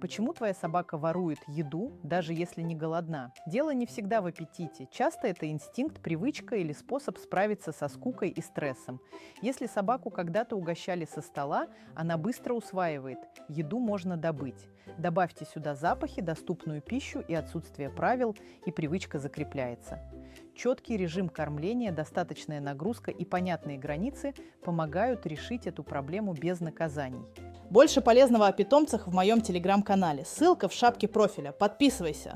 Почему твоя собака ворует еду, даже если не голодна? Дело не всегда в аппетите. Часто это инстинкт, привычка или способ справиться со скукой и стрессом. Если собаку когда-то угощали со стола, она быстро усваивает. Еду можно добыть. Добавьте сюда запахи, доступную пищу и отсутствие правил, и привычка закрепляется. Четкий режим кормления, достаточная нагрузка и понятные границы помогают решить эту проблему без наказаний. Больше полезного о питомцах в моем телеграм-канале. Ссылка в шапке профиля. Подписывайся.